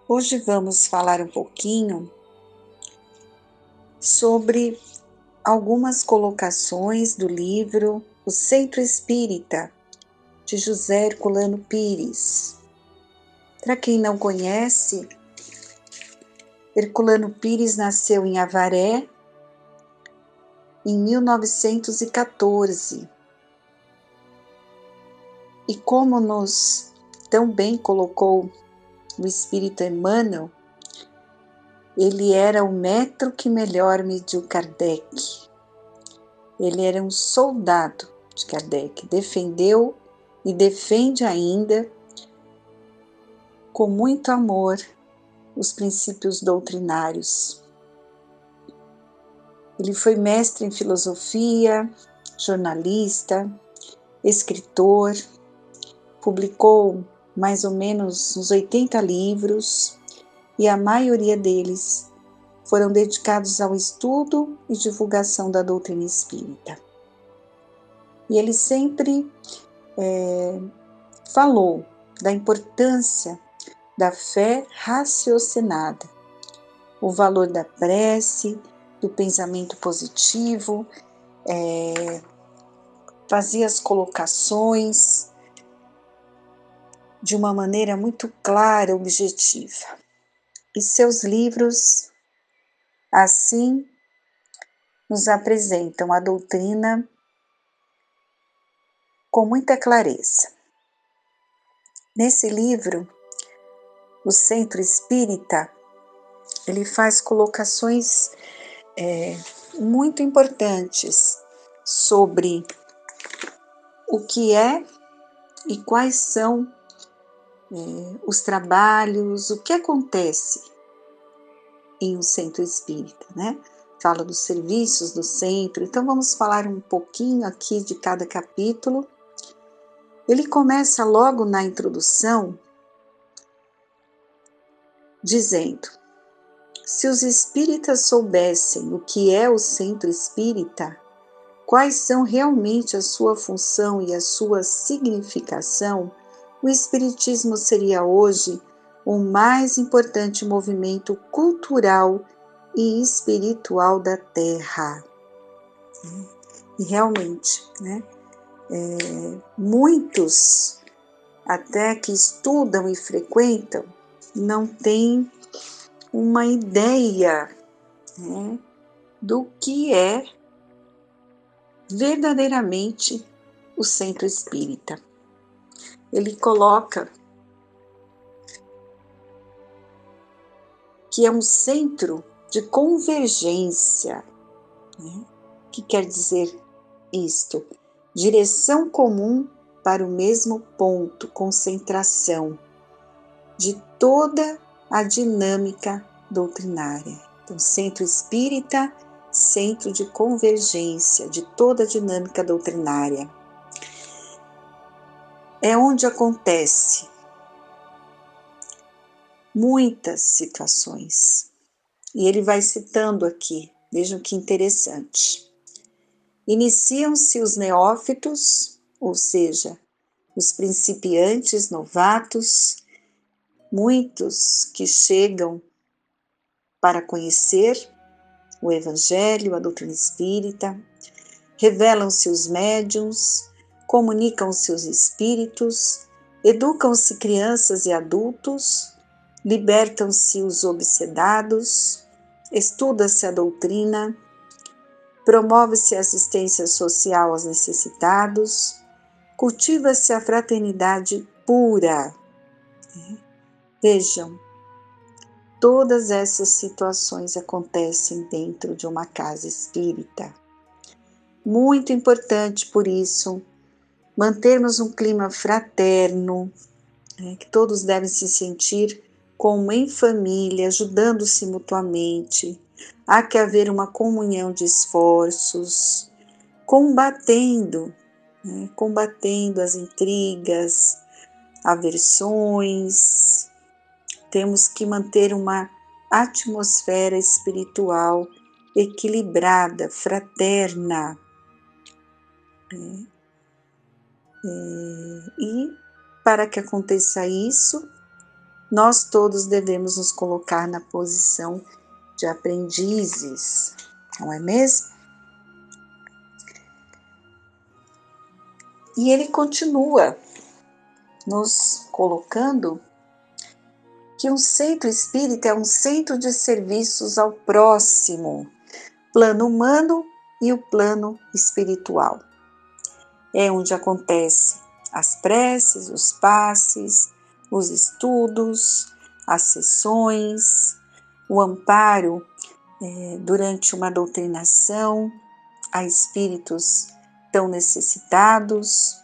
Hoje vamos falar um pouquinho sobre algumas colocações do livro O Centro Espírita, de José Herculano Pires. Para quem não conhece, Herculano Pires nasceu em Avaré em 1914. E como nos tão bem colocou o Espírito Emmanuel, ele era o metro que melhor mediu Kardec. Ele era um soldado de Kardec, defendeu e defende ainda, com muito amor, os princípios doutrinários. Ele foi mestre em filosofia, jornalista, escritor, publicou mais ou menos uns 80 livros e a maioria deles foram dedicados ao estudo e divulgação da doutrina espírita. E ele sempre falou da importância da fé raciocinada, o valor da prece, do pensamento positivo, fazia as colocações de uma maneira muito clara, objetiva. E seus livros, assim, nos apresentam a doutrina com muita clareza. Nesse livro, O Centro Espírita, ele faz colocações muito importantes sobre o que é e quais são os trabalhos, o que acontece em um centro espírita, né? Fala dos serviços do centro, então vamos falar um pouquinho aqui de cada capítulo. Ele começa logo na introdução dizendo: se os espíritas soubessem o que é o centro espírita, quais são realmente a sua função e a sua significação, o espiritismo seria hoje o mais importante movimento cultural e espiritual da Terra. E realmente, né? Muitos, até que estudam e frequentam, não têm uma ideia, né, do que é verdadeiramente o centro espírita. Ele coloca que é um centro de convergência, né? O que quer dizer isto? Direção comum para o mesmo ponto, concentração de toda a dinâmica doutrinária. Então, centro espírita, centro de convergência de toda a dinâmica doutrinária. É onde acontece muitas situações. E ele vai citando aqui, vejam que interessante. Iniciam-se os neófitos, ou seja, os principiantes, novatos, muitos que chegam para conhecer o Evangelho, a doutrina espírita, revelam-se os médiuns, comunicam-se os espíritos, educam-se crianças e adultos, libertam-se os obsedados, estuda-se a doutrina, promove-se a assistência social aos necessitados, cultiva-se a fraternidade pura. Vejam, todas essas situações acontecem dentro de uma casa espírita. Muito importante, por isso, mantermos um clima fraterno, que todos devem se sentir como em família, ajudando-se mutuamente. Há que haver uma comunhão de esforços, combatendo as intrigas, aversões. Temos que manter uma atmosfera espiritual equilibrada, fraterna. E para que aconteça isso, nós todos devemos nos colocar na posição de aprendizes, não é mesmo? E ele continua nos colocando que um centro espírita é um centro de serviços ao próximo, plano humano e o plano espiritual. É onde acontece as preces, os passes, os estudos, as sessões, o amparo durante uma doutrinação a espíritos tão necessitados.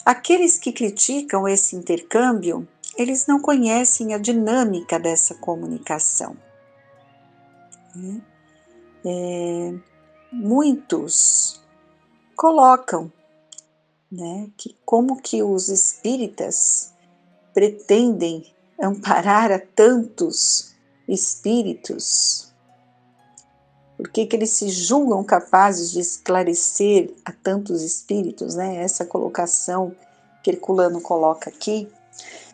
Aqueles que criticam esse intercâmbio, eles não conhecem a dinâmica dessa comunicação. Muitos colocam, que como que os espíritas pretendem amparar a tantos espíritos. Por que eles se julgam capazes de esclarecer a tantos espíritos, Essa colocação que Herculano coloca aqui,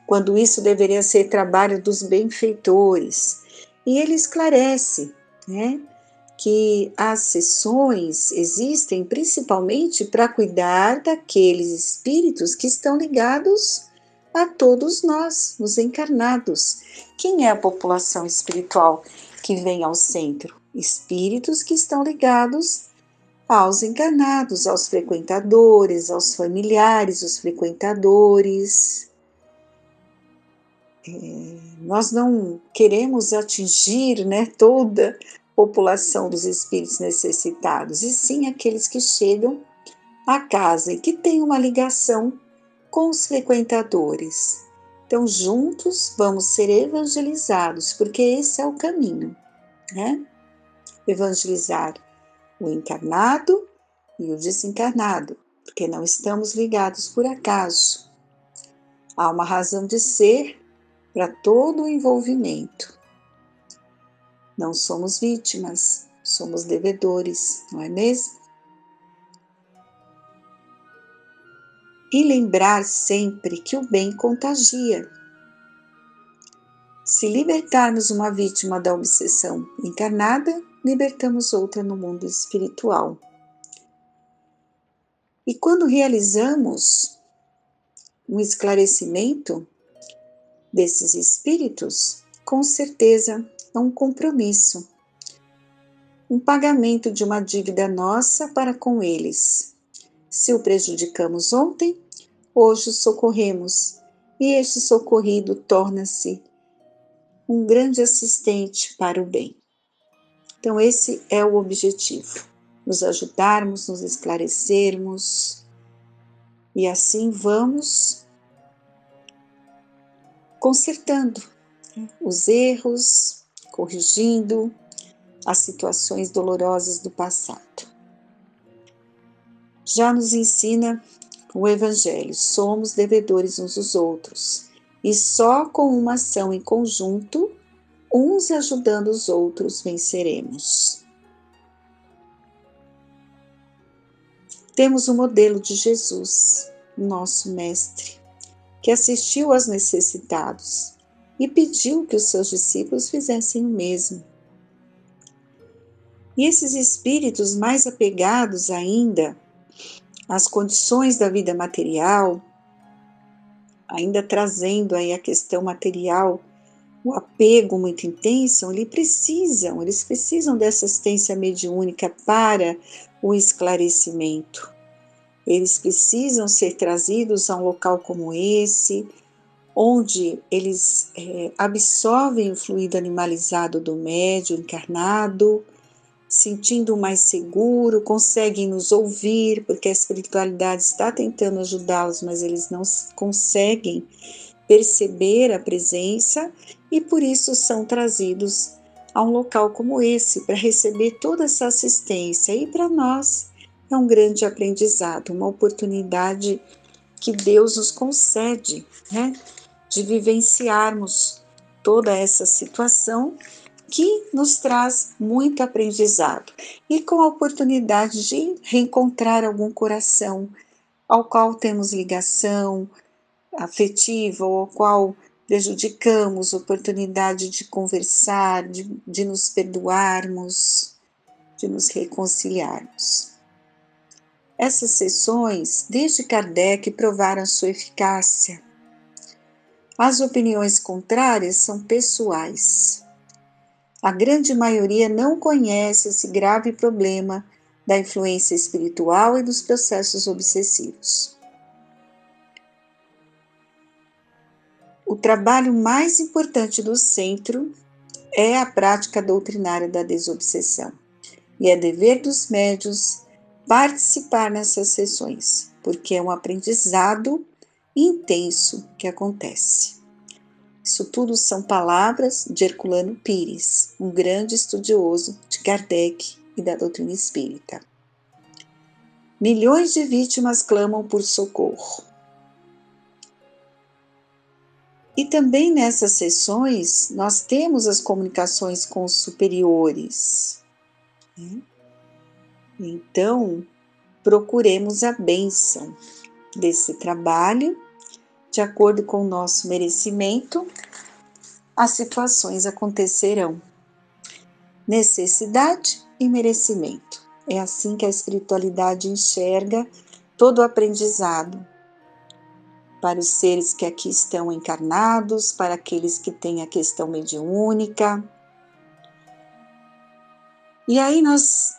quando isso deveria ser trabalho dos benfeitores. E ele esclarece, que as sessões existem principalmente para cuidar daqueles espíritos que estão ligados a todos nós, os encarnados. Quem é a população espiritual que vem ao centro? Espíritos que estão ligados aos encarnados, aos frequentadores, aos familiares, os frequentadores. Nós não queremos atingir, toda a população dos espíritos necessitados, e sim aqueles que chegam à casa e que têm uma ligação com os frequentadores. Então, juntos vamos ser evangelizados, porque esse é o caminho, Evangelizar o encarnado e o desencarnado, porque não estamos ligados por acaso. Há uma razão de ser para todo o envolvimento. Não somos vítimas, somos devedores, não é mesmo? E lembrar sempre que o bem contagia. Se libertarmos uma vítima da obsessão encarnada, libertamos outra no mundo espiritual. E quando realizamos um esclarecimento desses espíritos, com certeza é um compromisso, um pagamento de uma dívida nossa para com eles. Se o prejudicamos ontem, hoje o socorremos, e este socorrido torna-se um grande assistente para o bem. Então esse é o objetivo, nos ajudarmos, nos esclarecermos, e assim vamos consertando os erros, corrigindo as situações dolorosas do passado. Já nos ensina o Evangelho, somos devedores uns dos outros, e só com uma ação em conjunto, uns ajudando os outros, venceremos. Temos o modelo de Jesus, nosso Mestre, que assistiu aos necessitados e pediu que os seus discípulos fizessem o mesmo. E esses espíritos mais apegados ainda às condições da vida material, ainda trazendo aí a questão material, o apego muito intenso, eles precisam dessa assistência mediúnica para o esclarecimento. Eles precisam ser trazidos a um local como esse, onde eles absorvem o fluido animalizado do médium encarnado, sentindo mais seguro, conseguem nos ouvir, porque a espiritualidade está tentando ajudá-los, mas eles não conseguem perceber a presença, e por isso são trazidos a um local como esse, para receber toda essa assistência. E para nós é um grande aprendizado, uma oportunidade que Deus nos concede, de vivenciarmos toda essa situação que nos traz muito aprendizado, e com a oportunidade de reencontrar algum coração ao qual temos ligação afetiva, ou ao qual prejudicamos a oportunidade de conversar, de nos perdoarmos, de nos reconciliarmos. Essas sessões, desde Kardec, provaram sua eficácia. As opiniões contrárias são pessoais. A grande maioria não conhece esse grave problema da influência espiritual e dos processos obsessivos. O trabalho mais importante do centro é a prática doutrinária da desobsessão, e é dever dos médiuns participar nessas sessões, porque é um aprendizado intenso que acontece. Isso tudo são palavras de Herculano Pires, um grande estudioso de Kardec e da doutrina espírita. Milhões de vítimas clamam por socorro. E também nessas sessões nós temos as comunicações com os superiores. Então, procuremos a bênção desse trabalho, de acordo com o nosso merecimento, as situações acontecerão. Necessidade e merecimento. É assim que a espiritualidade enxerga todo o aprendizado para os seres que aqui estão encarnados, para aqueles que têm a questão mediúnica. E aí nós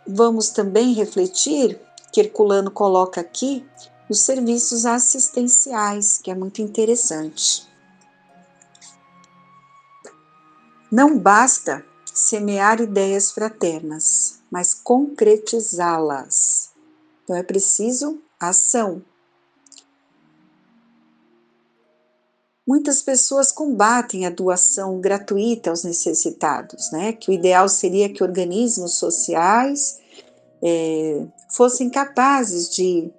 vamos também refletir que Herculano coloca aqui os serviços assistenciais, que é muito interessante. Não basta semear ideias fraternas, mas concretizá-las. Então é preciso ação. Muitas pessoas combatem a doação gratuita aos necessitados, né? Que o ideal seria que organismos sociais fossem capazes de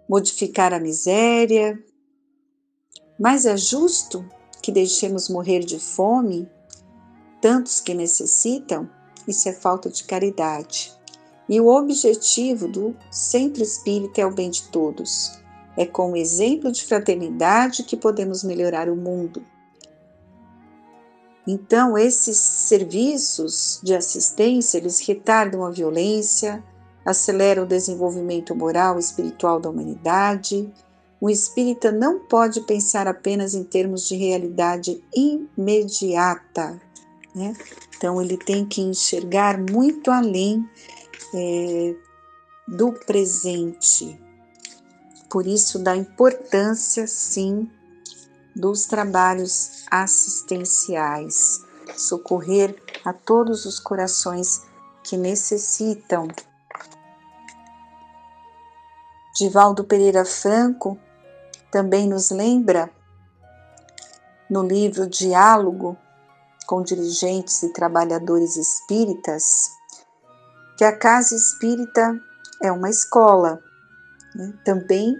modificar a miséria, mas é justo que deixemos morrer de fome tantos que necessitam? Isso é falta de caridade. E o objetivo do Centro Espírita é o bem de todos. É com o exemplo de fraternidade que podemos melhorar o mundo. Então, esses serviços de assistência, eles retardam a violência, aceleram o desenvolvimento moral e espiritual da humanidade. O espírita não pode pensar apenas em termos de realidade imediata, né? Então, ele tem que enxergar muito além do presente. Por isso, da importância, sim, dos trabalhos assistenciais, socorrer a todos os corações que necessitam. Divaldo Pereira Franco também nos lembra, no livro Diálogo com Dirigentes e Trabalhadores Espíritas, que a casa espírita é uma escola, né? Também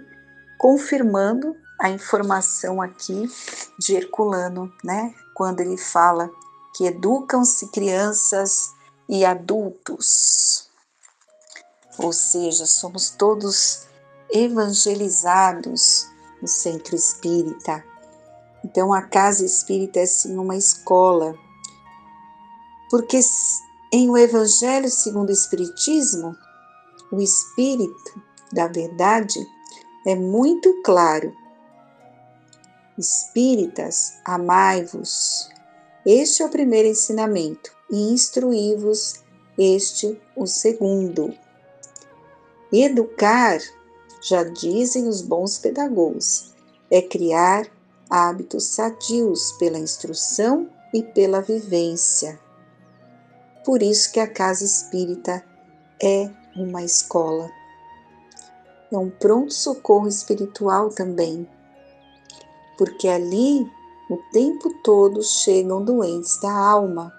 confirmando a informação aqui de Herculano, né? Quando ele fala que educam-se crianças e adultos, ou seja, somos todos evangelizados no Centro Espírita. Então a casa espírita é sim uma escola, porque em o Evangelho segundo o Espiritismo, o Espírito da verdade é muito claro. Espíritas, amai-vos. Este é o primeiro ensinamento, e instruí-vos, este o segundo. Educar, já dizem os bons pedagogos, é criar hábitos sadios pela instrução e pela vivência. Por isso que a casa espírita é uma escola. É um pronto-socorro espiritual também, porque ali o tempo todo chegam doentes da alma.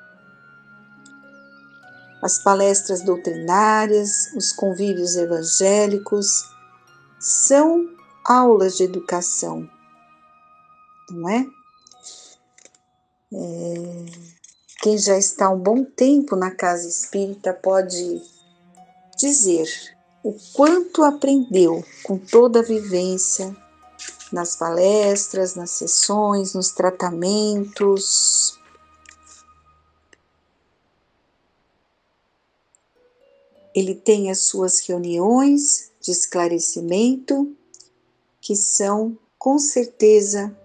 As palestras doutrinárias, os convívios evangélicos são aulas de educação, não é? Quem já está há um bom tempo na casa espírita pode dizer o quanto aprendeu com toda a vivência nas palestras, nas sessões, nos tratamentos. Ele tem as suas reuniões de esclarecimento, que são, com certeza,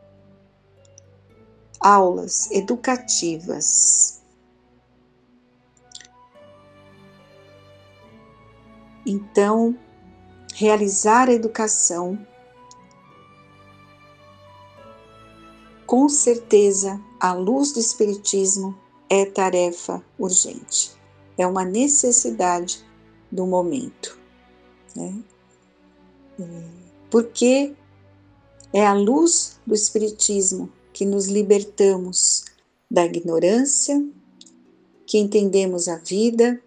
aulas educativas. Então, realizar a educação, com certeza, à luz do Espiritismo, é tarefa urgente. É uma necessidade do momento, né? Porque é à luz do Espiritismo que nos libertamos da ignorância, que entendemos a vida,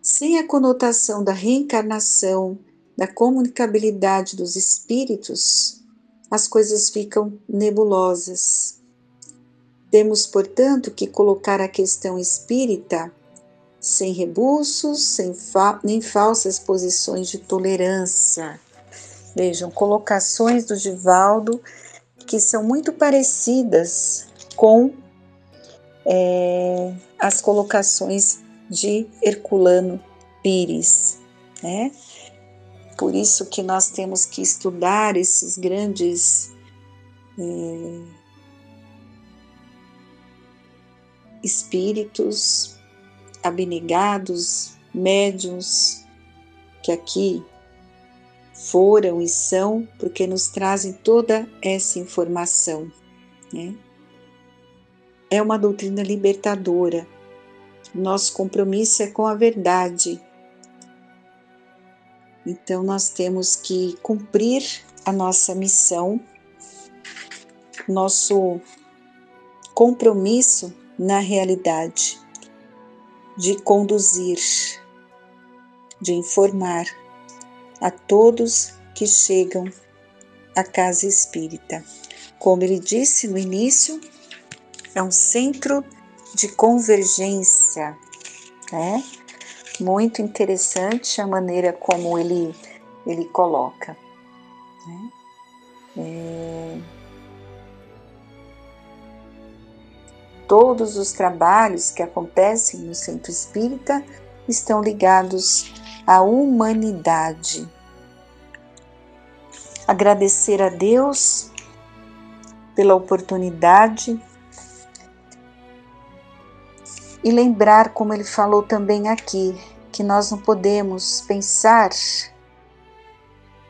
sem a conotação da reencarnação, da comunicabilidade dos espíritos, as coisas ficam nebulosas. Temos, portanto, que colocar a questão espírita sem rebuços, nem falsas posições de tolerância. Vejam, colocações do Divaldo que são muito parecidas com as colocações de Herculano Pires, né? Por isso que nós temos que estudar esses grandes espíritos abnegados, médiuns, que aqui foram e são, porque nos trazem toda essa informação, né? É uma doutrina libertadora. Nosso compromisso é com a verdade. Então nós temos que cumprir a nossa missão, nosso compromisso na realidade, de conduzir, de informar a todos que chegam à casa espírita. Como ele disse no início, é um centro de convergência, né? Muito interessante a maneira como ele coloca, né? Todos os trabalhos que acontecem no centro espírita estão ligados à humanidade. Agradecer a Deus pela oportunidade e lembrar, como ele falou também aqui, que nós não podemos pensar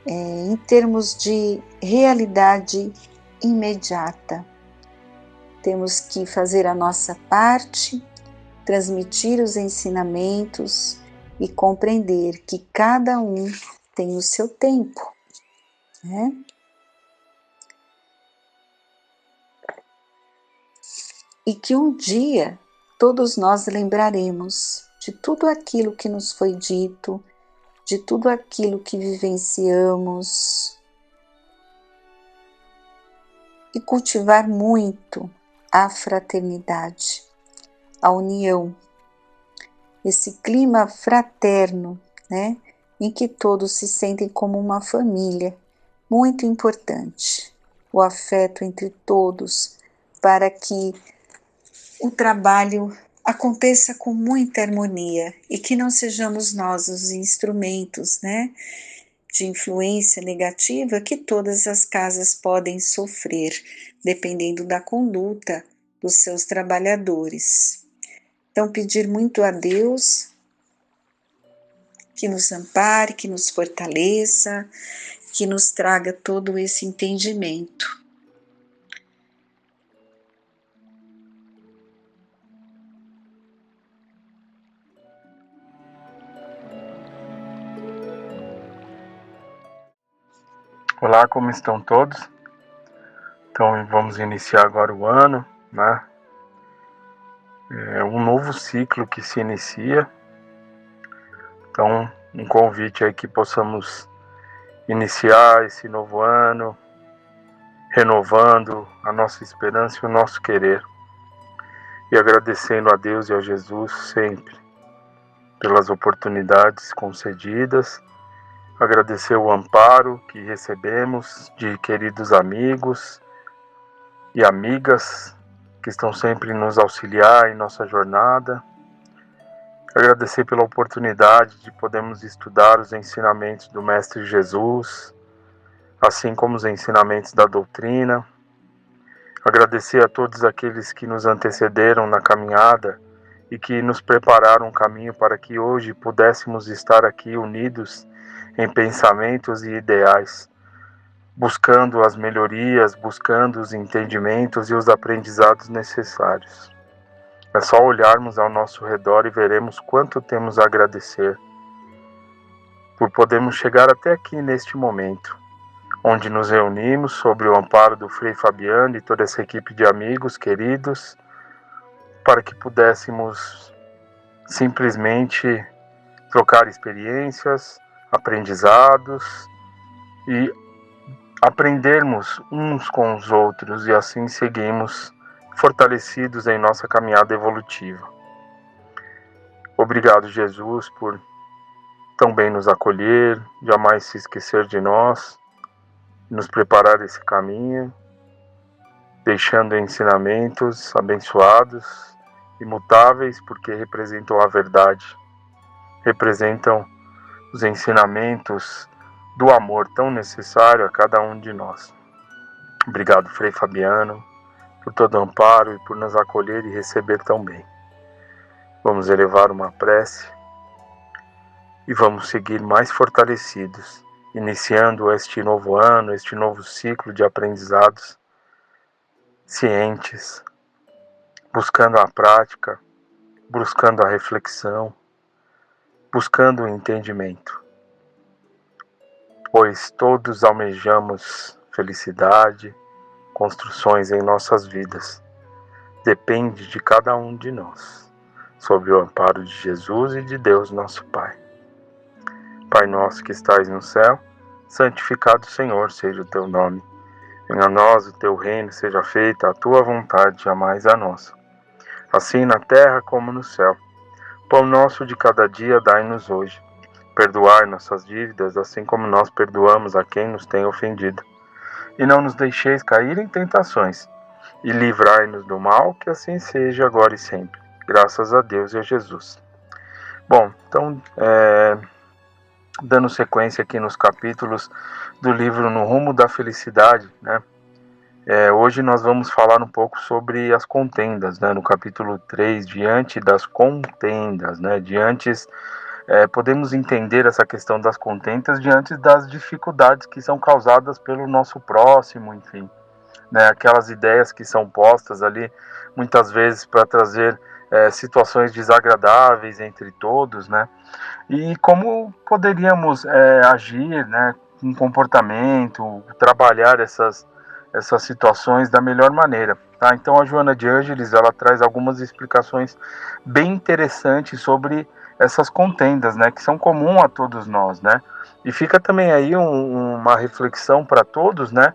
em termos de realidade imediata. Temos que fazer a nossa parte, transmitir os ensinamentos e compreender que cada um tem o seu tempo, né? E que um dia todos nós lembraremos de tudo aquilo que nos foi dito, de tudo aquilo que vivenciamos, e cultivar muito a fraternidade, a união, esse clima fraterno, né, em que todos se sentem como uma família, muito importante, o afeto entre todos, para que o trabalho aconteça com muita harmonia e que não sejamos nós os instrumentos, né, de influência negativa que todas as casas podem sofrer, dependendo da conduta dos seus trabalhadores. Então, pedir muito a Deus que nos ampare, que nos fortaleça, que nos traga todo esse entendimento. Olá, como estão todos? Então vamos iniciar agora o ano, né? É um novo ciclo que se inicia. Então, um convite aí que possamos iniciar esse novo ano, renovando a nossa esperança e o nosso querer. E agradecendo a Deus e a Jesus sempre pelas oportunidades concedidas, agradecer o amparo que recebemos de queridos amigos e amigas que estão sempre nos auxiliar em nossa jornada. Agradecer pela oportunidade de podermos estudar os ensinamentos do Mestre Jesus, assim como os ensinamentos da doutrina. Agradecer a todos aqueles que nos antecederam na caminhada e que nos prepararam um caminho para que hoje pudéssemos estar aqui unidos em pensamentos e ideais, buscando as melhorias, buscando os entendimentos e os aprendizados necessários. É só olharmos ao nosso redor e veremos quanto temos a agradecer por podermos chegar até aqui neste momento, onde nos reunimos sob o amparo do Frei Fabiano e toda essa equipe de amigos queridos, para que pudéssemos simplesmente trocar experiências, aprendizados e aprendermos uns com os outros, e assim seguimos fortalecidos em nossa caminhada evolutiva. Obrigado, Jesus, por tão bem nos acolher, jamais se esquecer de nós, nos preparar esse caminho, deixando ensinamentos abençoados, imutáveis, porque representam a verdade, representam os ensinamentos do amor tão necessário a cada um de nós. Obrigado, Frei Fabiano, por todo o amparo e por nos acolher e receber tão bem. Vamos elevar uma prece e vamos seguir mais fortalecidos, iniciando este novo ano, este novo ciclo de aprendizados, cientes, buscando a prática, buscando a reflexão, buscando o entendimento. Pois todos almejamos felicidade, construções em nossas vidas. Depende de cada um de nós, sob o amparo de Jesus e de Deus nosso Pai. Pai nosso que estais no céu, santificado Senhor seja o teu nome. Venha a nós o teu reino, seja feita a tua vontade, jamais a nossa. Assim na terra como no céu. Pão nosso de cada dia dai-nos hoje. Perdoai nossas dívidas, assim como nós perdoamos a quem nos tem ofendido. E não nos deixeis cair em tentações, e livrai-nos do mal, que assim seja agora e sempre. Graças a Deus e a Jesus. Bom, então, dando sequência aqui nos capítulos do livro No Rumo da Felicidade, né? Hoje nós vamos falar um pouco sobre as contendas, né? No capítulo 3, diante das contendas, né? Podemos entender essa questão das contendas diante das dificuldades que são causadas pelo nosso próximo, enfim, né? Aquelas ideias que são postas ali, muitas vezes para trazer situações desagradáveis entre todos, né? E como poderíamos agir, né, com comportamento, trabalhar essas situações da melhor maneira, tá? Então a Joana de Ângeles, ela traz algumas explicações bem interessantes sobre essas contendas, né, que são comuns a todos nós, né? E fica também aí uma reflexão para todos, né,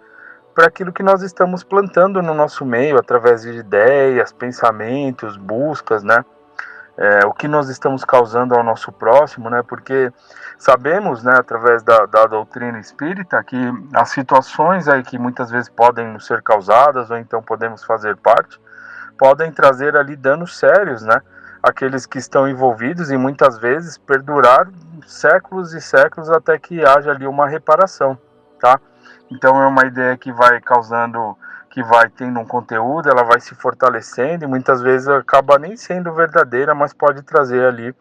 para aquilo que nós estamos plantando no nosso meio, através de ideias, pensamentos, buscas, né? O que nós estamos causando ao nosso próximo, né? Porque sabemos, né, através da doutrina espírita, que as situações aí que muitas vezes podem nos ser causadas, ou então podemos fazer parte, podem trazer ali danos sérios, né? Aqueles que estão envolvidos, e muitas vezes perdurar séculos e séculos até que haja ali uma reparação, tá? Então é uma ideia que vai causando, que vai tendo um conteúdo, ela vai se fortalecendo e muitas vezes acaba nem sendo verdadeira, mas pode trazer ali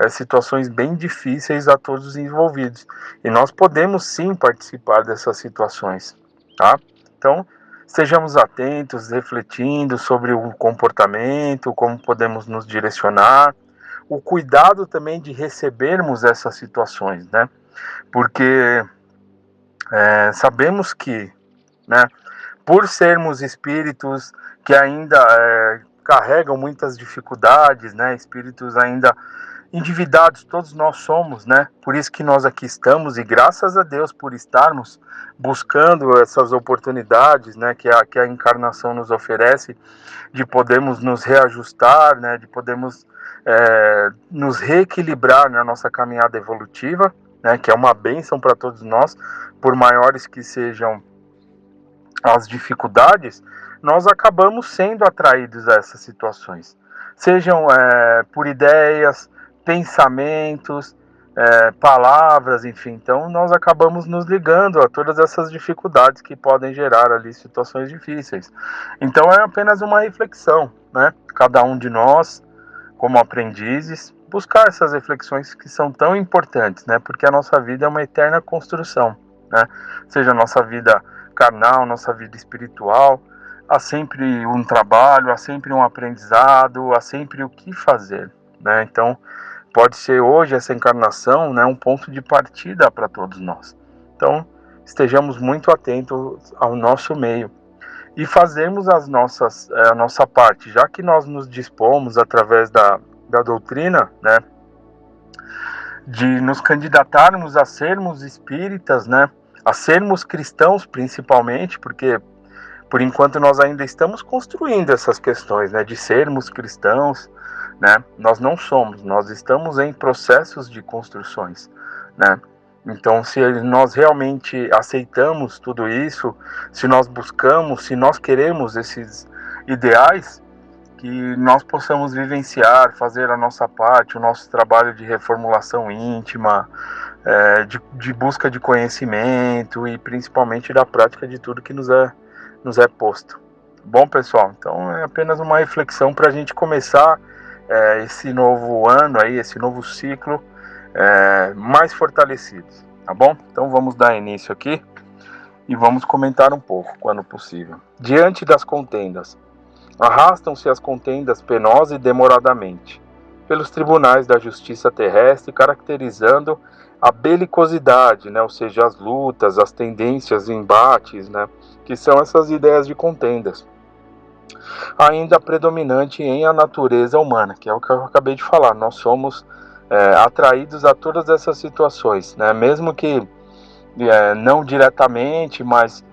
situações bem difíceis a todos os envolvidos. E nós podemos sim participar dessas situações, tá? Então, estejamos atentos, refletindo sobre o comportamento, como podemos nos direcionar, o cuidado também de recebermos essas situações, né? Porque sabemos que, né, por sermos espíritos que ainda carregam muitas dificuldades, né, espíritos ainda endividados, todos nós somos, né, por isso que nós aqui estamos, e graças a Deus por estarmos buscando essas oportunidades, né, que a encarnação nos oferece, de podermos nos reajustar, né, de podermos nos reequilibrar na nossa caminhada evolutiva, né, que é uma bênção para todos nós, por maiores que sejam as dificuldades, nós acabamos sendo atraídos a essas situações. Sejam por ideias, pensamentos, palavras, enfim. Então nós acabamos nos ligando a todas essas dificuldades que podem gerar ali situações difíceis. Então é apenas uma reflexão, né? Cada um de nós, como aprendizes, buscar essas reflexões que são tão importantes, né? Porque a nossa vida é uma eterna construção, né? Seja a nossa vida carnal, nossa vida espiritual, há sempre um trabalho, há sempre um aprendizado, há sempre o que fazer, né? Então, pode ser hoje essa encarnação, né, um ponto de partida para todos nós. Então, estejamos muito atentos ao nosso meio e fazermos a nossa parte, já que nós nos dispomos através da doutrina, né, de nos candidatarmos a sermos espíritas, né, a sermos cristãos principalmente, porque por enquanto nós ainda estamos construindo essas questões, né, de sermos cristãos, né? Nós não somos, nós estamos em processos de construções, né? Então, se nós realmente aceitamos tudo isso, se nós buscamos, se nós queremos esses ideais, que nós possamos vivenciar, fazer a nossa parte, o nosso trabalho de reformulação íntima, de busca de conhecimento e principalmente da prática de tudo que nos é posto. Bom, pessoal, então é apenas uma reflexão para a gente começar esse novo ano aí, esse novo ciclo mais fortalecidos, tá bom? Então vamos dar início aqui e vamos comentar um pouco, quando possível. Diante das contendas, arrastam-se as contendas penosa e demoradamente, pelos tribunais da justiça terrestre, caracterizando a belicosidade, né? Ou seja, as lutas, as tendências, embates, né? Que são essas ideias de contendas, ainda predominante em a natureza humana, que é o que eu acabei de falar. Nós somos atraídos a todas essas situações, né? Mesmo que não diretamente, mas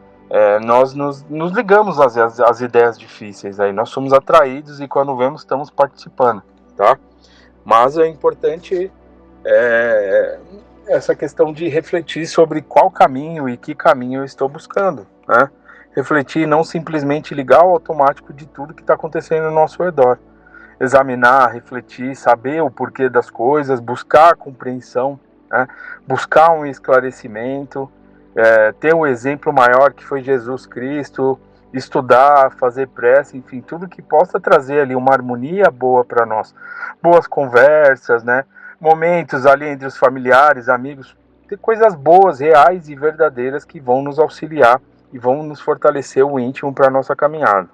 nós nos ligamos às ideias difíceis. Aí nós somos atraídos e quando vemos estamos participando, tá? Mas é importante essa questão de refletir sobre qual caminho e que caminho eu estou buscando, né? Refletir e não simplesmente ligar ao automático de tudo que está acontecendo ao nosso redor. Examinar, refletir, saber o porquê das coisas, buscar a compreensão, né? Buscar um esclarecimento, ter um exemplo maior que foi Jesus Cristo, estudar, fazer prece, enfim, tudo que possa trazer ali uma harmonia boa para nós. Boas conversas, né? Momentos ali entre os familiares, amigos, ter coisas boas, reais e verdadeiras que vão nos auxiliar e vão nos fortalecer o íntimo para a nossa caminhada.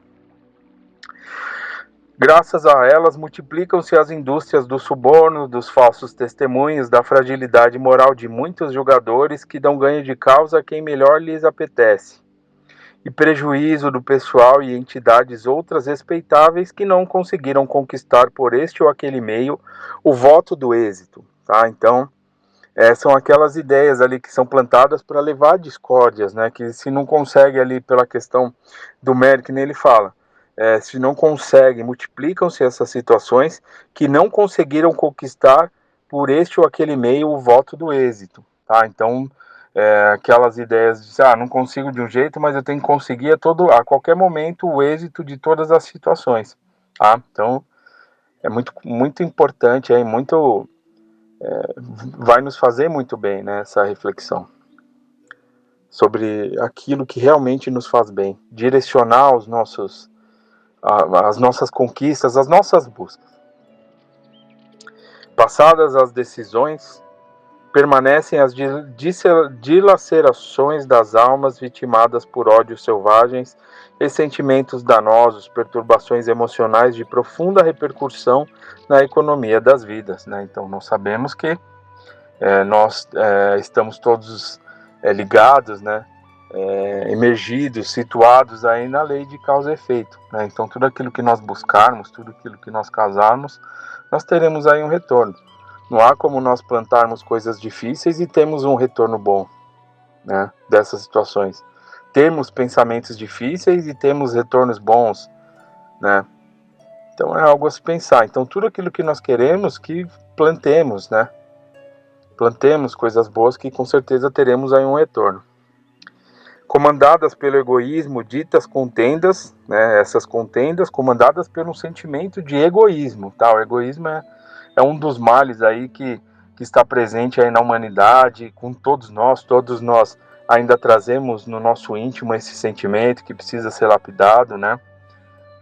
Graças a elas, multiplicam-se as indústrias do suborno, dos falsos testemunhos, da fragilidade moral de muitos julgadores que dão ganho de causa a quem melhor lhes apetece, e prejuízo do pessoal e entidades outras respeitáveis que não conseguiram conquistar por este ou aquele meio o voto do êxito. Tá? Então, são aquelas ideias ali que são plantadas para levar discórdias, né? Que se não consegue ali pela questão do mérito, que nem ele fala, se não consegue, multiplicam-se essas situações que não conseguiram conquistar por este ou aquele meio o voto do êxito, tá? Então, aquelas ideias de, não consigo de um jeito, mas eu tenho que conseguir a qualquer momento o êxito de todas as situações, tá? Então, é muito, muito importante, vai nos fazer muito bem, né, essa reflexão sobre aquilo que realmente nos faz bem, direcionar as nossas conquistas, as nossas buscas. Passadas as decisões, permanecem as dilacerações das almas vitimadas por ódios selvagens, ressentimentos danosos, perturbações emocionais de profunda repercussão na economia das vidas, né? Então nós sabemos que nós estamos todos ligados, né? Emergidos, situados aí na lei de causa e efeito, né? Então tudo aquilo que nós buscarmos, tudo aquilo que nós casarmos, nós teremos aí um retorno. Não há como nós plantarmos coisas difíceis e termos um retorno bom, né, dessas situações. Temos pensamentos difíceis e temos retornos bons, né? Então é algo a se pensar. Então tudo aquilo que nós queremos que plantemos, né? plantemos coisas boas que com certeza teremos aí um retorno. Comandadas pelo egoísmo, ditas contendas, né, essas contendas comandadas pelo sentimento de egoísmo, tá? O egoísmo é um dos males aí que está presente aí na humanidade, com todos nós ainda trazemos no nosso íntimo esse sentimento que precisa ser lapidado, né?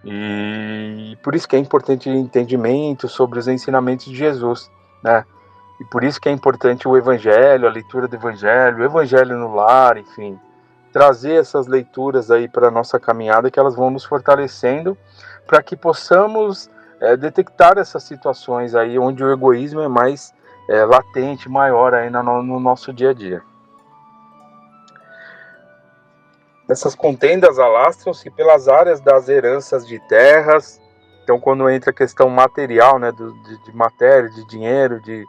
E por isso que é importante o entendimento sobre os ensinamentos de Jesus, né? E por isso que é importante o Evangelho, a leitura do Evangelho, o Evangelho no lar, enfim, trazer essas leituras aí para a nossa caminhada, que elas vão nos fortalecendo para que possamos detectar essas situações aí onde o egoísmo é mais latente, maior aí no nosso dia a dia. Essas contendas alastram-se pelas áreas das heranças de terras. Então, quando entra a questão material, né, de matéria, de dinheiro, de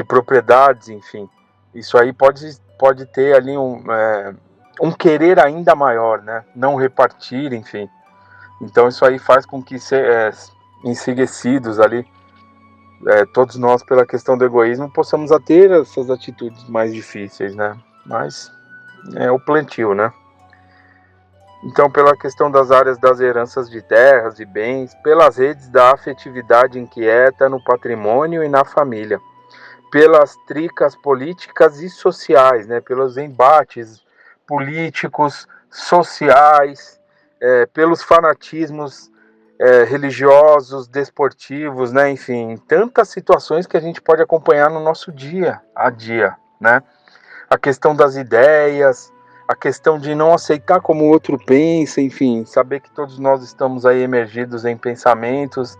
propriedades, enfim, isso aí pode ter ali um querer ainda maior, né, não repartir, enfim. Então, isso aí faz com que, enseguecidos ali, todos nós, pela questão do egoísmo, possamos ter essas atitudes mais difíceis, né, mas é o plantio, né. Então, pela questão das áreas das heranças de terras e bens, pelas redes da afetividade inquieta no patrimônio e na família, pelas tricas políticas e sociais, né, pelos embates políticos, sociais, pelos fanatismos religiosos, desportivos, né, enfim, tantas situações que a gente pode acompanhar no nosso dia a dia, né? A questão das ideias, a questão de não aceitar como o outro pensa, enfim, saber que todos nós estamos aí emergidos em pensamentos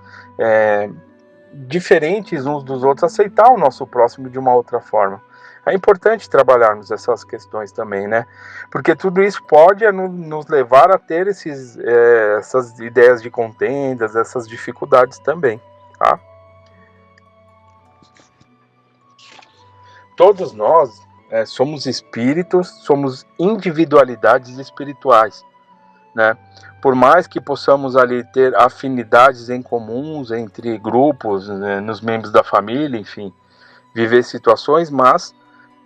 diferentes uns dos outros, aceitar o nosso próximo de uma outra forma. É importante trabalharmos essas questões também, né? Porque tudo isso pode nos levar a ter essas ideias de contendas, essas dificuldades também, tá? Todos nós somos espíritos, somos individualidades espirituais, né? Por mais que possamos ali ter afinidades em comuns entre grupos, né, nos membros da família, enfim, viver situações, mas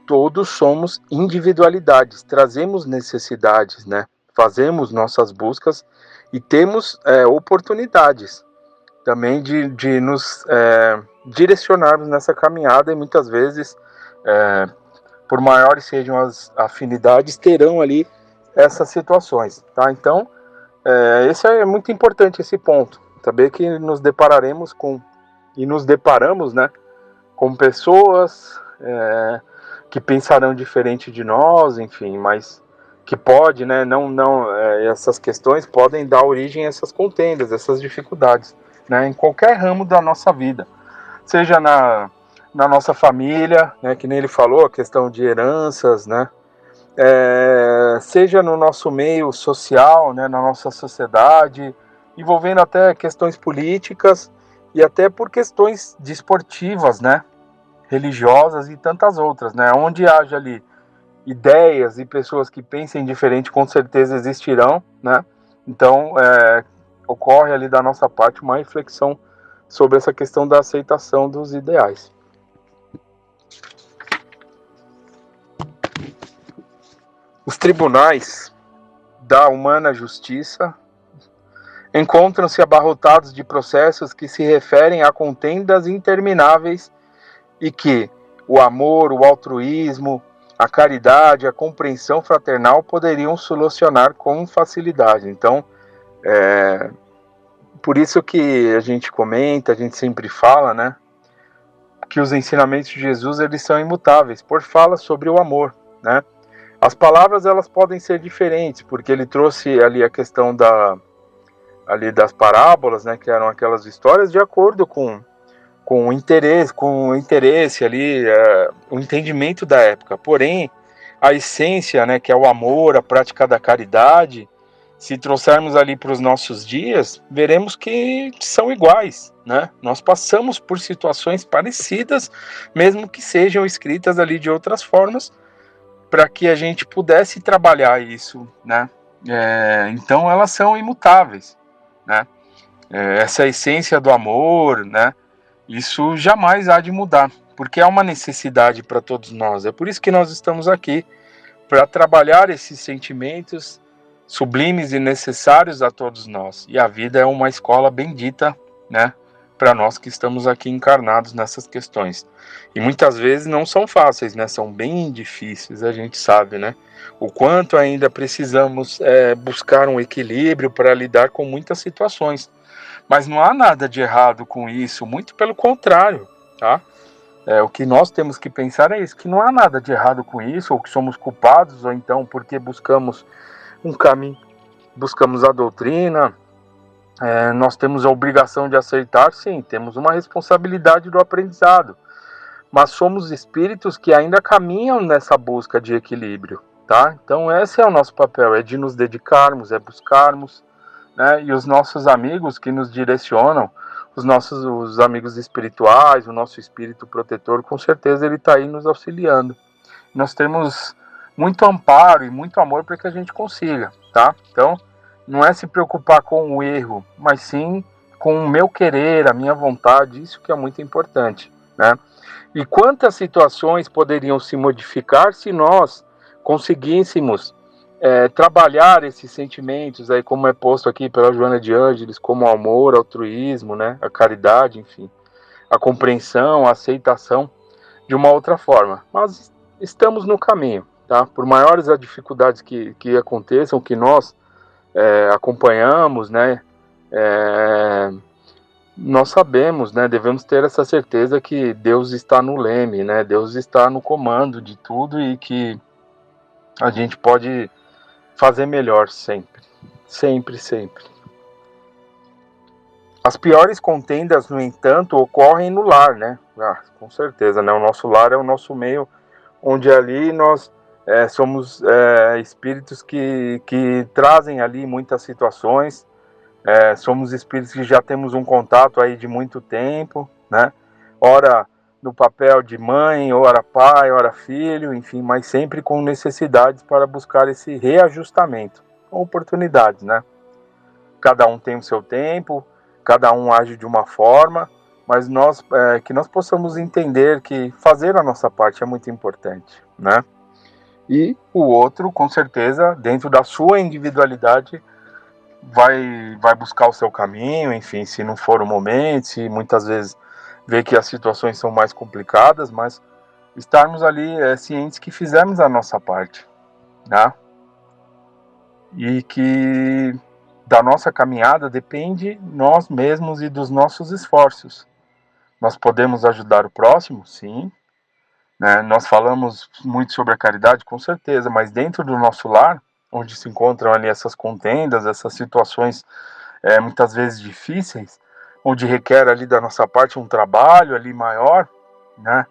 todos somos individualidades, trazemos necessidades, né? Fazemos nossas buscas e temos oportunidades também de nos direcionarmos nessa caminhada, e muitas vezes por maiores sejam as afinidades, terão ali essas situações, tá? Então, esse é muito importante, esse ponto, saber que nos depararemos nos deparamos, né, com pessoas que pensarão diferente de nós, enfim, mas que pode, né, essas questões podem dar origem a essas contendas, essas dificuldades, né, em qualquer ramo da nossa vida, seja na nossa família, né, que nem ele falou, a questão de heranças, né, seja no nosso meio social, né, na nossa sociedade, envolvendo até questões políticas e até por questões desportivas, né, religiosas e tantas outras, né, onde haja ali ideias e pessoas que pensem diferente, com certeza existirão, né, então ocorre ali da nossa parte uma reflexão sobre essa questão da aceitação dos ideais. Os tribunais da humana justiça encontram-se abarrotados de processos que se referem a contendas intermináveis e que o amor, o altruísmo, a caridade, a compreensão fraternal poderiam solucionar com facilidade. Então, por isso que a gente comenta, a gente sempre fala, né, que os ensinamentos de Jesus, eles são imutáveis, por fala sobre o amor, né? As palavras, elas podem ser diferentes, porque ele trouxe ali a questão ali das parábolas, né, que eram aquelas histórias de acordo com o interesse ali, o entendimento da época. Porém, a essência, né, que é o amor, a prática da caridade, se trouxermos ali para os nossos dias, veremos que são iguais, né? Nós passamos por situações parecidas, mesmo que sejam escritas ali de outras formas, para que a gente pudesse trabalhar isso, né? Então elas são imutáveis, né? Essa essência do amor, né? Isso jamais há de mudar, porque é uma necessidade para todos nós. É por isso que nós estamos aqui, para trabalhar esses sentimentos sublimes e necessários a todos nós. E a vida é uma escola bendita, né, para nós que estamos aqui encarnados nessas questões. E muitas vezes não são fáceis, né, são bem difíceis, a gente sabe, né, o quanto ainda precisamos buscar um equilíbrio para lidar com muitas situações. Mas não há nada de errado com isso, muito pelo contrário, tá? O que nós temos que pensar é isso, que não há nada de errado com isso, ou que somos culpados, ou então porque buscamos um caminho, buscamos a doutrina, nós temos a obrigação de aceitar, sim, temos uma responsabilidade do aprendizado, mas somos espíritos que ainda caminham nessa busca de equilíbrio, tá? Então esse é o nosso papel, é de nos dedicarmos, é buscarmos, né? E os nossos amigos que nos direcionam, os amigos espirituais, o nosso espírito protetor, com certeza ele está aí nos auxiliando. Nós temos muito amparo e muito amor para que a gente consiga, tá? Então, não é se preocupar com o erro, mas sim com o meu querer, a minha vontade, isso que é muito importante, né? E quantas situações poderiam se modificar se nós conseguíssemos trabalhar esses sentimentos, aí como é posto aqui pela Joana de Ângeles, como o amor, o altruísmo, né, a caridade, enfim, a compreensão, a aceitação, de uma outra forma. Mas estamos no caminho, tá? Por maiores as dificuldades que aconteçam, que nós acompanhamos, né, nós sabemos, né, devemos ter essa certeza que Deus está no leme, né, Deus está no comando de tudo e que a gente pode fazer melhor sempre, sempre, sempre. As piores contendas, no entanto, ocorrem no lar, né? Com certeza, né? O nosso lar é o nosso meio, onde ali nós somos espíritos que trazem ali muitas situações, somos espíritos que já temos um contato aí de muito tempo, né? Ora no papel de mãe, ora pai, ora filho, enfim, mas sempre com necessidades para buscar esse reajustamento, com oportunidades, né? Cada um tem o seu tempo, cada um age de uma forma, mas que nós possamos entender que fazer a nossa parte é muito importante, né? E o outro, com certeza, dentro da sua individualidade, vai buscar o seu caminho, enfim, se não for o momento, se muitas vezes vê que as situações são mais complicadas, mas estarmos ali cientes que fizemos a nossa parte, né? E que da nossa caminhada depende nós mesmos e dos nossos esforços. Nós podemos ajudar o próximo, sim, né? Nós falamos muito sobre a caridade, com certeza, mas dentro do nosso lar, onde se encontram ali essas contendas, essas situações muitas vezes difíceis, onde requer ali da nossa parte um trabalho ali maior, né?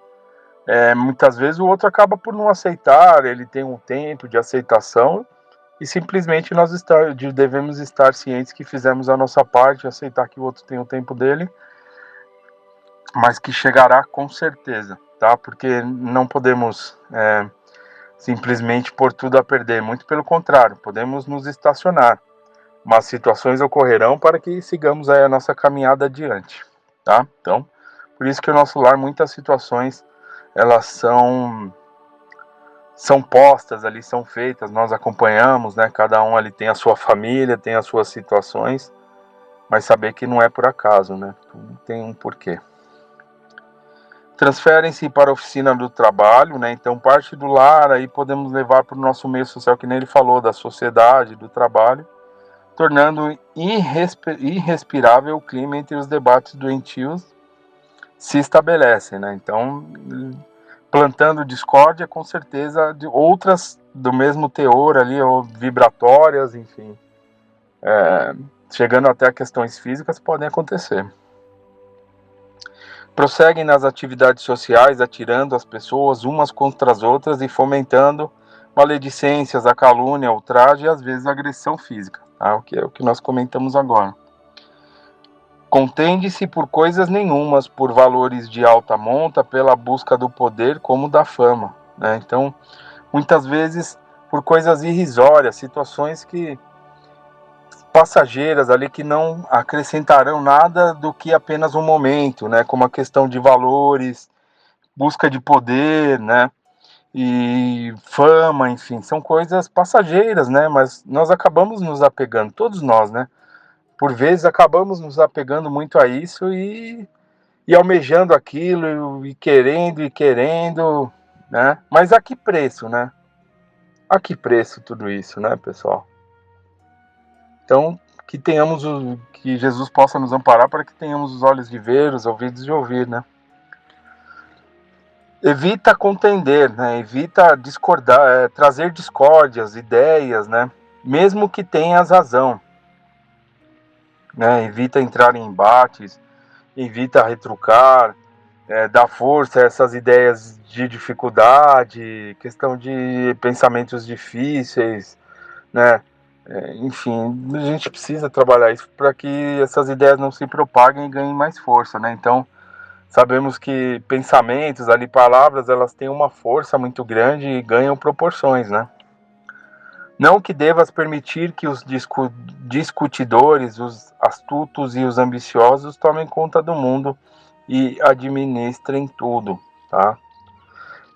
Muitas vezes o outro acaba por não aceitar, ele tem um tempo de aceitação e simplesmente nós devemos estar cientes que fizemos a nossa parte, aceitar que o outro tem o tempo dele, mas que chegará com certeza, tá? Porque não podemos simplesmente pôr tudo a perder, muito pelo contrário, podemos nos estacionar, mas situações ocorrerão para que sigamos aí a nossa caminhada adiante, tá? Então, por isso que o nosso lar, muitas situações, elas são postas ali, são feitas, nós acompanhamos, né? Cada um ali tem a sua família, tem as suas situações, mas saber que não é por acaso, né? Tudo tem um porquê. Transferem-se para a oficina do trabalho, né? Então parte do lar aí podemos levar para o nosso meio social, que nem ele falou, da sociedade, do trabalho, tornando irrespirável o clima entre os debates doentios se estabelecem, né? Então, plantando discórdia, com certeza, de outras do mesmo teor ali, ou vibratórias, enfim, chegando até a questões físicas, podem acontecer. Prosseguem nas atividades sociais, atirando as pessoas umas contra as outras e fomentando maledicências, a calúnia, o ultraje e às vezes a agressão física, tá? O que é o que nós comentamos agora. Contende-se por coisas nenhumas, por valores de alta monta, pela busca do poder como da fama, né? Então, muitas vezes por coisas irrisórias, situações que passageiras ali que não acrescentarão nada do que apenas um momento, né? Como a questão de valores, busca de poder, né? E fama, enfim, são coisas passageiras, né? Mas nós acabamos nos apegando, todos nós, né? Por vezes acabamos nos apegando muito a isso e almejando aquilo e querendo, né? Mas a que preço, né? A que preço tudo isso, né, pessoal? Então, que Jesus possa nos amparar para que tenhamos os olhos de ver, os ouvidos de ouvir, né? Evita contender, né? Evita discordar, trazer discórdias, ideias, né? Mesmo que tenhas razão, né? Evita entrar em embates, evita retrucar, dar força a essas ideias de dificuldade, questão de pensamentos difíceis, né? Enfim, a gente precisa trabalhar isso para que essas ideias não se propaguem e ganhem mais força, né? Então, sabemos que pensamentos, ali, palavras, elas têm uma força muito grande e ganham proporções, né? Não que devas permitir que os discutidores, os astutos e os ambiciosos tomem conta do mundo e administrem tudo, tá?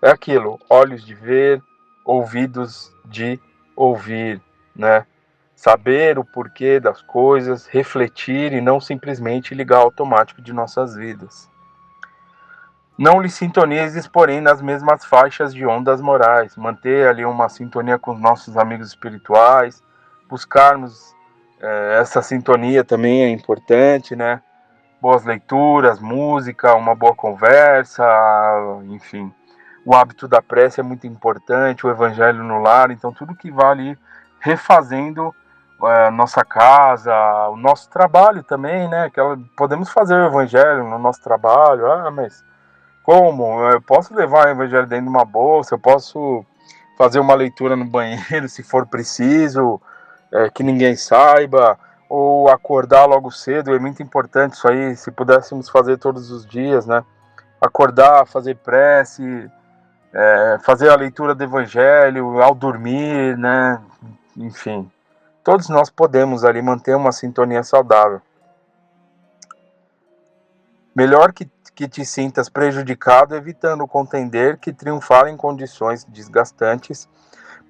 É aquilo, olhos de ver, ouvidos de ouvir, né? Saber o porquê das coisas, refletir e não simplesmente ligar automático de nossas vidas. Não lhe sintonizes, porém, nas mesmas faixas de ondas morais. Manter ali uma sintonia com os nossos amigos espirituais, buscarmos essa sintonia também é importante, né? Boas leituras, música, uma boa conversa, enfim. O hábito da prece é muito importante, o evangelho no lar, então tudo que vai ali refazendo nossa casa, o nosso trabalho também, né? Podemos fazer o evangelho no nosso trabalho, mas como? Eu posso levar o evangelho dentro de uma bolsa, eu posso fazer uma leitura no banheiro se for preciso, que ninguém saiba, ou acordar logo cedo, é muito importante isso aí, se pudéssemos fazer todos os dias, né? Acordar, fazer prece, fazer a leitura do evangelho ao dormir, né? Enfim, todos nós podemos ali manter uma sintonia saudável. Melhor que te sintas prejudicado, evitando contender que triunfar em condições desgastantes,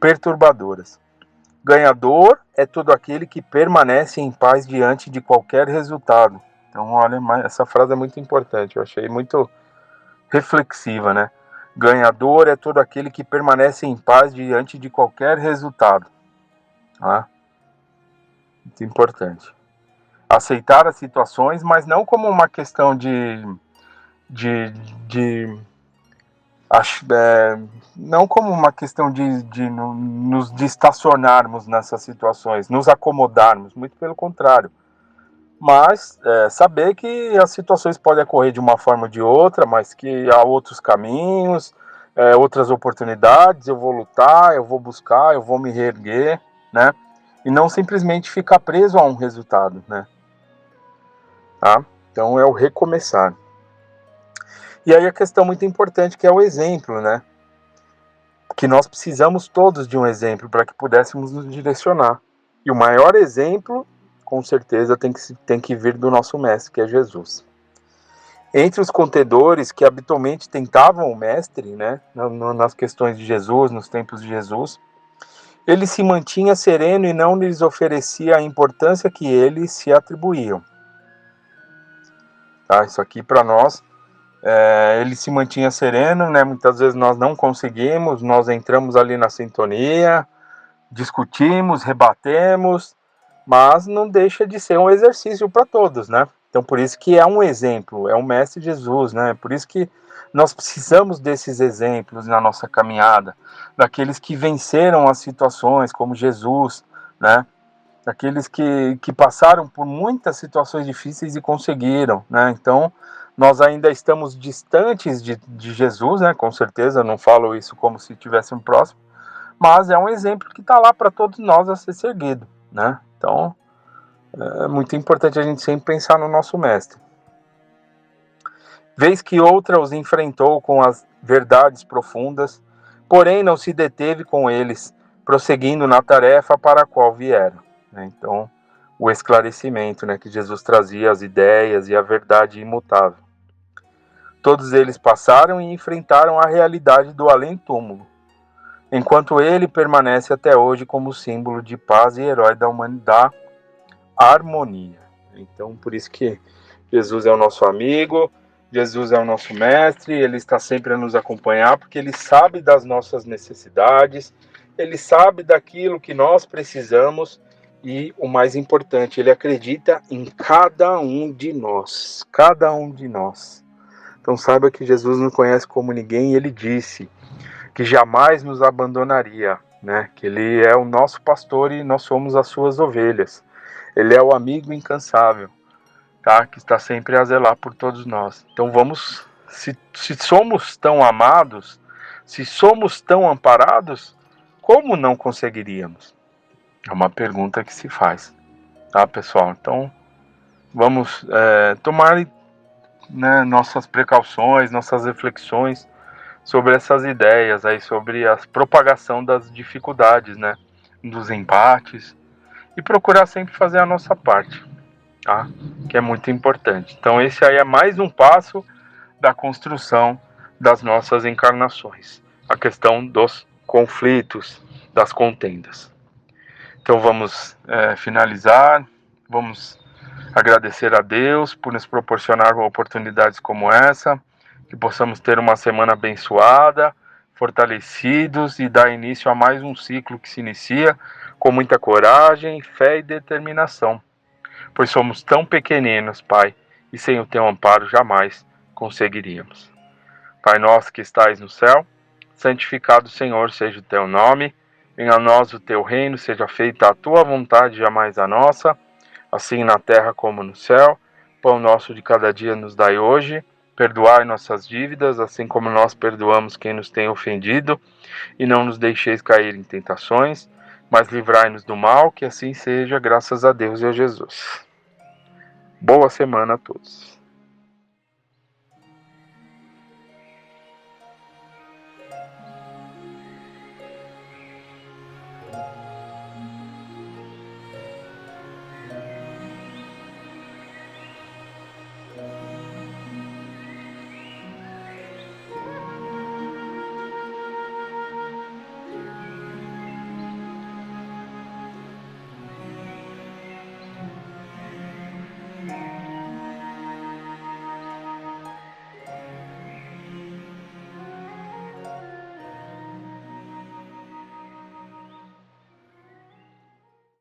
perturbadoras. Ganhador é todo aquele que permanece em paz diante de qualquer resultado. Então, olha, essa frase é muito importante, eu achei muito reflexiva, né? Ganhador é todo aquele que permanece em paz diante de qualquer resultado. Tá? Muito importante. Aceitar as situações, mas não como uma questão não como uma questão de estacionarmos nessas situações, nos acomodarmos, muito pelo contrário. Mas saber que as situações podem ocorrer de uma forma ou de outra, mas que há outros caminhos, outras oportunidades, eu vou lutar, eu vou buscar, eu vou me reerguer, né? E não simplesmente ficar preso a um resultado, né? Tá? Então é o recomeçar. E aí a questão muito importante que é o exemplo, né? Que nós precisamos todos de um exemplo para que pudéssemos nos direcionar. E o maior exemplo, com certeza, tem que vir do nosso mestre, que é Jesus. Entre os contendores que habitualmente tentavam o mestre, né, nas questões de Jesus, nos tempos de Jesus, ele se mantinha sereno e não lhes oferecia a importância que eles se atribuíam. Tá, isso aqui para nós, ele se mantinha sereno, né? Muitas vezes nós não conseguimos, nós entramos ali na sintonia, discutimos, rebatemos, mas não deixa de ser um exercício para todos, né? Então por isso que é um exemplo, é o Mestre Jesus, né? Por isso que nós precisamos desses exemplos na nossa caminhada, daqueles que venceram as situações, como Jesus, né? Daqueles que passaram por muitas situações difíceis e conseguiram, né? Então, nós ainda estamos distantes de Jesus, né? Com certeza, não falo isso como se estivéssemos próximos, mas é um exemplo que está lá para todos nós a ser seguido, né? Então, é muito importante a gente sempre pensar no nosso mestre. Vez que outra os enfrentou com as verdades profundas, porém não se deteve com eles, prosseguindo na tarefa para a qual vieram, né? Então, o esclarecimento, né, que Jesus trazia, as ideias e a verdade imutável. Todos eles passaram e enfrentaram a realidade do além-túmulo, enquanto ele permanece até hoje como símbolo de paz e herói da humanidade, harmonia. Então, por isso que Jesus é o nosso amigo, Jesus é o nosso mestre, ele está sempre a nos acompanhar, porque ele sabe das nossas necessidades, ele sabe daquilo que nós precisamos e, o mais importante, ele acredita em cada um de nós, cada um de nós. Então saiba que Jesus nos conhece como ninguém e ele disse que jamais nos abandonaria, né? Que ele é o nosso pastor e nós somos as suas ovelhas. Ele é o amigo incansável, tá? Que está sempre a zelar por todos nós. Então vamos, se somos tão amados, se somos tão amparados, como não conseguiríamos? É uma pergunta que se faz, tá, pessoal? Então vamos tomar, né, nossas precauções, nossas reflexões sobre essas ideias aí, sobre a propagação das dificuldades, né, dos embates, e procurar sempre fazer a nossa parte, tá? Que é muito importante. Então esse aí é mais um passo da construção das nossas encarnações, a questão dos conflitos, das contendas. Então vamos finalizar, vamos agradecer a Deus por nos proporcionar oportunidades como essa, que possamos ter uma semana abençoada, fortalecidos e dar início a mais um ciclo que se inicia com muita coragem, fé e determinação, pois somos tão pequeninos, Pai, e sem o teu amparo jamais conseguiríamos. Pai nosso que estais no céu, santificado, Senhor, seja o teu nome, venha a nós o teu reino, seja feita a tua vontade, jamais a nossa, assim na terra como no céu. Pão nosso de cada dia nos dai hoje, perdoai nossas dívidas, assim como nós perdoamos quem nos tem ofendido, e não nos deixeis cair em tentações, mas livrai-nos do mal, que assim seja, graças a Deus e a Jesus. Boa semana a todos.